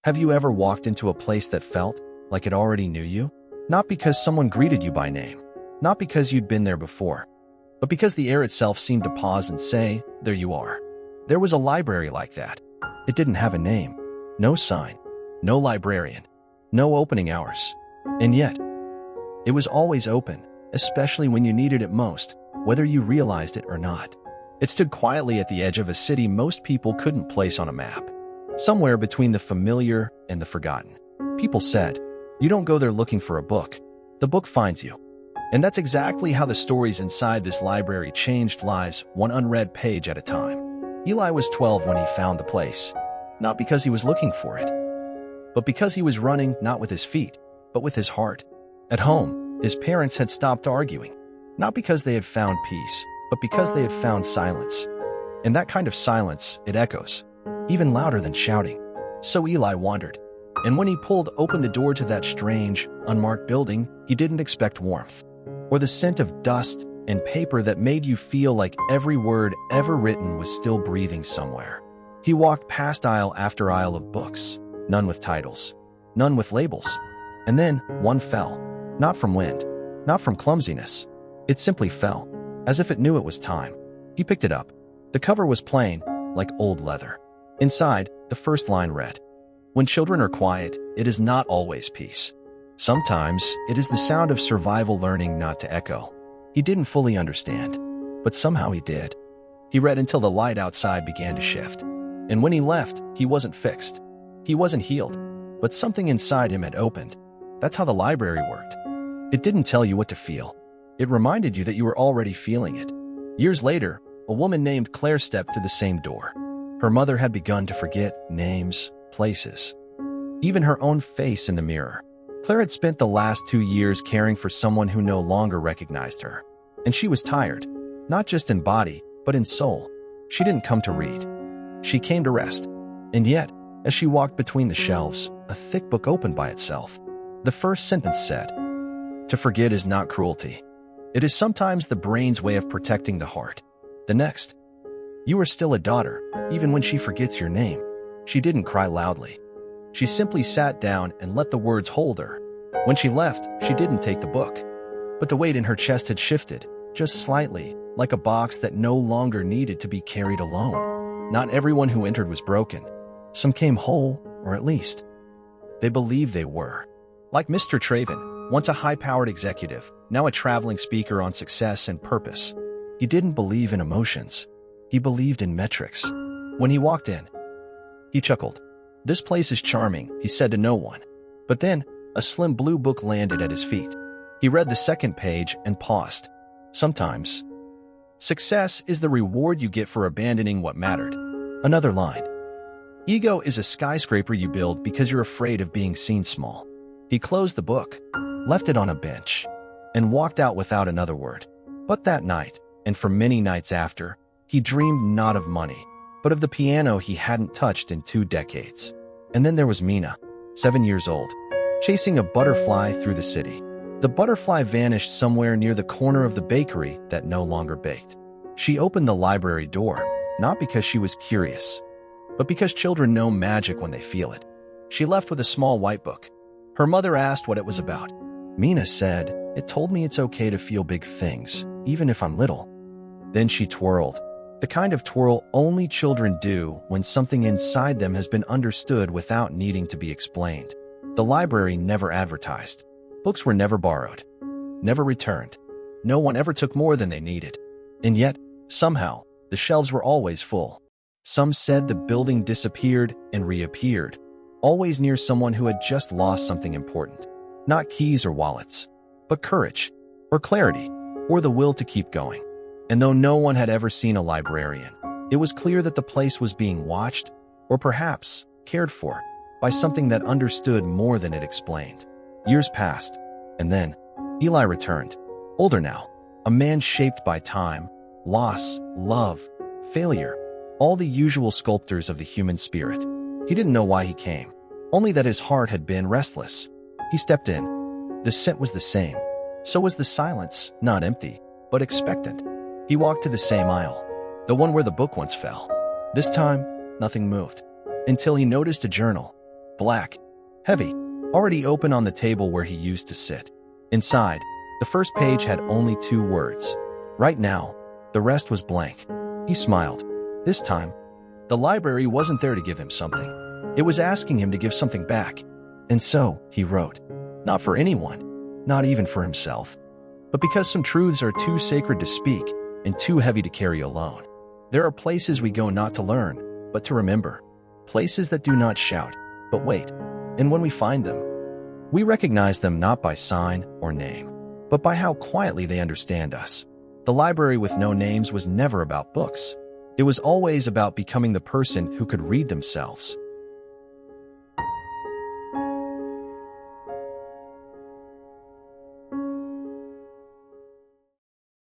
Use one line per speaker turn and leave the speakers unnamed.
Have you ever walked into a place that felt like it already knew you? Not because someone greeted you by name, not because you'd been there before, but because the air itself seemed to pause and say, "There you are." There was a library like that. It didn't have a name, no sign, no librarian, no opening hours. And yet, it was always open, especially when you needed it most, whether you realized it or not. It stood quietly at the edge of a city most people couldn't place on a map, somewhere between the familiar and the forgotten. People said, "You don't go there looking for a book. The book finds you." And that's exactly how the stories inside this library changed lives, one unread page at a time. Eli was 12 when he found the place, not because he was looking for it, but because he was running not with his feet, but with his heart. At home, his parents had stopped arguing, not because they had found peace, but because they had found silence. And that kind of silence, it echoes, even louder than shouting. So Eli wandered, and when he pulled open the door to that strange, unmarked building, he didn't expect warmth, or the scent of dust and paper that made you feel like every word ever written was still breathing somewhere. He walked past aisle after aisle of books, none with titles, none with labels. And then one fell, not from wind, not from clumsiness. It simply fell, as if it knew it was time. He picked it up. The cover was plain, like old leather. Inside, the first line read, "When children are quiet, it is not always peace. Sometimes it is the sound of survival learning not to echo." He didn't fully understand, but somehow he did. He read until the light outside began to shift. And when he left, he wasn't fixed. He wasn't healed, but something inside him had opened. That's how the library worked. It didn't tell you what to feel. It reminded you that you were already feeling it. Years later, a woman named Claire stepped through the same door. Her mother had begun to forget names, places, even her own face in the mirror. Claire had spent the last 2 years caring for someone who no longer recognized her. And she was tired, not just in body, but in soul. She didn't come to read. She came to rest. And yet, as she walked between the shelves, a thick book opened by itself. The first sentence said, "To forget is not cruelty. It is sometimes the brain's way of protecting the heart." The next, "You are still a daughter, even when she forgets your name." She didn't cry loudly. She simply sat down and let the words hold her. When she left, she didn't take the book. But the weight in her chest had shifted, just slightly, like a box that no longer needed to be carried alone. Not everyone who entered was broken. Some came whole, or at least, they believed they were. Like Mr. Traven, once a high-powered executive, now a traveling speaker on success and purpose. He didn't believe in emotions. He believed in metrics. When he walked in, he chuckled. "This place is charming," he said to no one. But then, a slim blue book landed at his feet. He read the second page and paused. "Sometimes, success is the reward you get for abandoning what mattered." Another line. "Ego is a skyscraper you build because you're afraid of being seen small." He closed the book, left it on a bench, and walked out without another word. But that night, and for many nights after, he dreamed not of money, but of the piano he hadn't touched in 2 decades. And then there was Mina, 7 years old, chasing a butterfly through the city. The butterfly vanished somewhere near the corner of the bakery that no longer baked. She opened the library door, not because she was curious, but because children know magic when they feel it. She left with a small white book. Her mother asked what it was about. Mina said, "It told me it's okay to feel big things, even if I'm little." Then she twirled. The kind of twirl only children do when something inside them has been understood without needing to be explained. The library never advertised. Books were never borrowed, never returned. No one ever took more than they needed. And yet, somehow, the shelves were always full. Some said the building disappeared and reappeared, always near someone who had just lost something important. Not keys or wallets, but courage, or clarity, or the will to keep going. And though no one had ever seen a librarian, it was clear that the place was being watched, or perhaps cared for, by something that understood more than it explained. Years passed, and then Eli returned, older now, a man shaped by time, loss, love, failure, all the usual sculptors of the human spirit. He didn't know why he came, only that his heart had been restless. He stepped in. The scent was the same. So was the silence, not empty, but expectant. He walked to the same aisle, the one where the book once fell. This time, nothing moved, until he noticed a journal. black, heavy, already open on the table where he used to sit. Inside, the first page had only 2 words. Right now, the rest was blank. He smiled. This time, the library wasn't there to give him something. It was asking him to give something back. And so, he wrote, not for anyone, not even for himself, but because some truths are too sacred to speak and too heavy to carry alone. There are places we go not to learn, but to remember. Places that do not shout, but wait. And when we find them, we recognize them not by sign or name, but by how quietly they understand us. The library with no names was never about books. It was always about becoming the person who could read themselves.